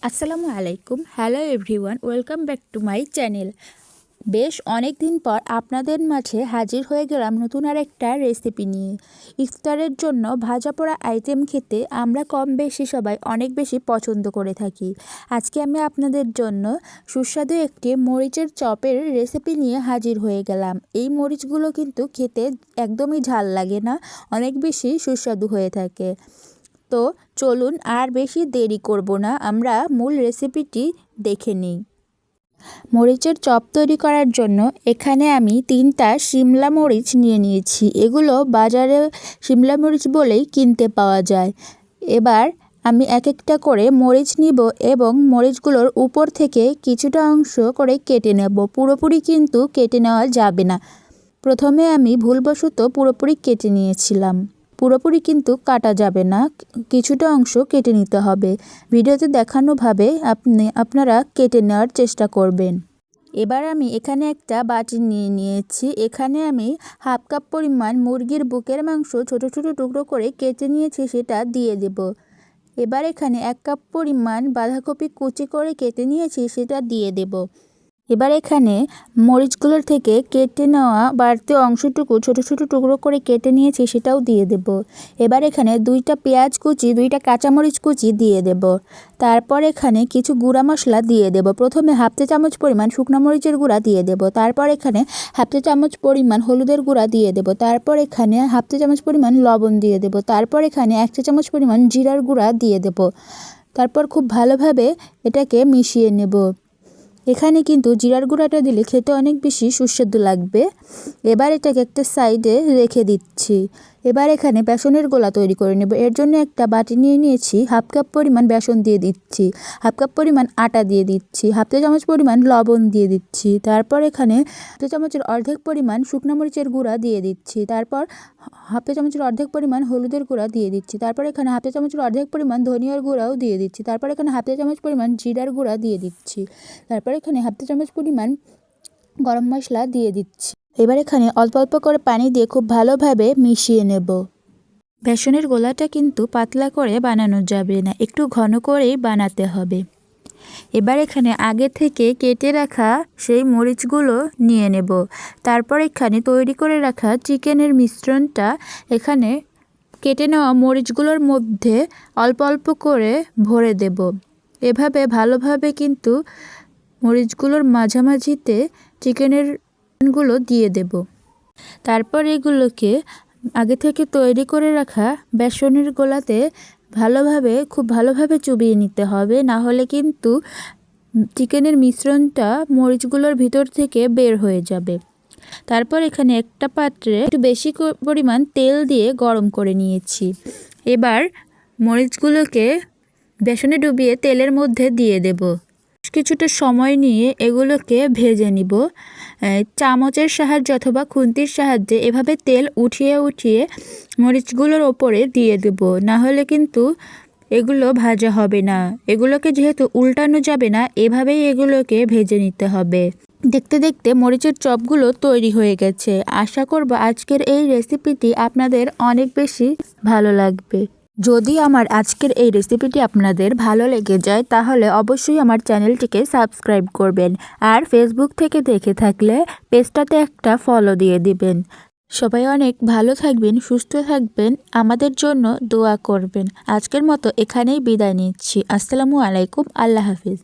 আসসালামু আলাইকুম। Hello everyone, welcome back to my channel. বেশ অনেক দিন পর আপনাদের মাঝে হাজির হয়ে গেলাম নতুন আর একটা রেসিপি নিয়ে। ইফতারের জন্য ভাজা পোড়া আইটেম খেতে আমরা কম বেশি সবাই অনেক বেশি পছন্দ করে থাকি। আজকে আমি আপনাদের জন্য সুস্বাদু একটি মরিচের চপের রেসিপি নিয়ে হাজির হয়ে গেলাম। এই মরিচগুলো কিন্তু খেতে একদমই ঝাল লাগে না, অনেক বেশি সুস্বাদু হয়ে থাকে। তো চলুন আর বেশি দেরি করব না, আমরা মূল রেসিপিটি দেখে নিই। মরিচের চপ তৈরি করার জন্য এখানে আমি 3টা শিমলা মরিচ নিয়ে নিয়েছি। এগুলো বাজারে শিমলা মরিচ বলেই কিনতে পাওয়া যায়। এবার আমি এক একটা করে মরিচ নিব এবং মরিচগুলোর উপর থেকে কিছুটা অংশ করে কেটে নেব। পুরোপুরি কিন্তু কেটে নেওয়া যাবে না। প্রথমে আমি ভুলবশত পুরোপুরি কেটে নিয়েছিলাম। পুরোপুরি কিন্তু কাটা যাবে না, কিছুটা অংশ কেটে নিতে হবে। ভিডিওতে দেখানোভাবে আপনারা কেটে নেওয়ার চেষ্টা করবেন। এবার আমি এখানে একটা বাটি নিয়ে নিয়েছি। এখানে আমি হাফ কাপ পরিমাণ মুরগির বুকের মাংস ছোট ছোট টুকরো করে কেটে নিয়েছি, সেটা দিয়ে দেব। এবার এখানে 1 কাপ পরিমাণ বাঁধাকপি কুচি করে কেটে নিয়েছি, সেটা দিয়ে দেব। এবার এখানে মরিচগুলোর থেকে কেটে নেওয়া বাড়তি অংশটুকু ছোট ছোট টুকরো করে কেটে নিয়েছি, সেটাও দিয়ে দেব। এবার এখানে 2টা পেঁয়াজ কুচি, 2টা কাঁচামরিচ কুচি দিয়ে দেব। তারপর এখানে কিছু গুঁড়া মশলা দিয়ে দেব। প্রথমে হাফ চা চামচ পরিমাণ শুকনো মরিচের গুঁড়া দিয়ে দেব। তারপর এখানে হাফ চা চামচ পরিমাণ হলুদের গুঁড়া দিয়ে দেব। তারপর এখানে হাফ চা চামচ পরিমাণ লবণ দিয়ে দেব। তারপর এখানে 1 চা চামচ পরিমাণ জিরার গুঁড়া দিয়ে দেব। তারপর খুব ভালোভাবে এটাকে মিশিয়ে নেব। এখানে কিন্তু জিরার গুঁড়াটা দিলে খেতে অনেক বেশি সুস্বাদু লাগবে। এবার এটাকে একটা সাইডে রেখে দিচ্ছি। এবার এখানে বেসনের গোলা তৈরি করে নেব। এর জন্য একটা বাটি নিয়ে নিয়েছি, হাফ কাপ পরিমাণ বেসন দিয়ে দিচ্ছি, হাফ কাপ পরিমাণ আটা দিয়ে দিচ্ছি, হাফ চা চামচ পরিমাণ লবণ দিয়ে দিচ্ছি। তারপর এখানে হাফ চা চামচের অর্ধেক পরিমাণ শুকনো মরিচের গুঁড়া দিয়ে দিচ্ছি। তারপর হাফ চা চামচের অর্ধেক পরিমাণ হলুদের গুঁড়া দিয়ে দিচ্ছি। তারপর এখানে হাফ চা চামচের অর্ধেক পরিমাণ ধনিয়ার গুঁড়াও দিয়ে দিচ্ছি। তারপর এখানে হাফ চা চামচ পরিমাণ জিরার গুঁড়া দিয়ে দিচ্ছি। তারপর এখানে হাফ চা চামচ পরিমাণ গরম মশলা দিয়ে দিচ্ছি। এবার এখানে অল্প অল্প করে পানি দিয়ে খুব ভালোভাবে মিশিয়ে নেব। বেসনের গোলাটা কিন্তু পাতলা করে বানানো যাবে না, একটু ঘন করেই বানাতে হবে। এবার এখানে আগে থেকে কেটে রাখা সেই মরিচগুলো নিয়ে নেব। তারপর এখানে তৈরি করে রাখা চিকেনের মিশ্রণটা এখানে কেটে নেওয়া মরিচগুলোর মধ্যে অল্প অল্প করে ভরে দেব। এভাবে ভালোভাবে কিন্তু মরিচগুলোর মাঝামাঝিতে চিকেনেরগুলো দিয়ে দেব। তারপর এগুলোকে আগে থেকে তৈরি করে রাখা বেসনের গোলাতে খুব ভালোভাবে চুবিয়ে নিতে হবে, না হলে কিন্তু চিকেনের মিশ্রণটা মরিচগুলোর ভিতর থেকে বের হয়ে যাবে। তারপর এখানে একটা পাত্রে একটু বেশি পরিমাণ তেল দিয়ে গরম করে নিয়েছি। এবার মরিচগুলোকে বেসনে ডুবিয়ে তেলের মধ্যে দিয়ে দেব। কিছুটা সময় নিয়ে এগুলোকে ভেজে নিব। চামচের সাহায্যে অথবা খুন্তির সাহায্যে এভাবে তেল উঠিয়ে উঠিয়ে মরিচগুলোর ওপরে দিয়ে দেব, না হলে কিন্তু এগুলো ভাজা হবে না। এগুলোকে যেহেতু উল্টানো যাবে না, এভাবেই এগুলোকে ভেজে নিতে হবে। দেখতে দেখতে মরিচের চপগুলো তৈরি হয়ে গেছে। আশা করব আজকের এই রেসিপিটি আপনাদের অনেক বেশি ভালো লাগবে। যদি আমার আজকের এই রেসিপিটি আপনাদের ভালো লেগে যায় তাহলে অবশ্যই আমার চ্যানেলটিকে সাবস্ক্রাইব করবেন, আর ফেসবুক থেকে দেখে থাকলে পেজটাতে একটা ফলো দিয়ে দিবেন। সবাই অনেক ভালো থাকবেন, সুস্থ থাকবেন, আমাদের জন্য দোয়া করবেন। আজকের মতো এখানেই বিদায় নিচ্ছি। আসসালামু আলাইকুম, আল্লাহ হাফিজ।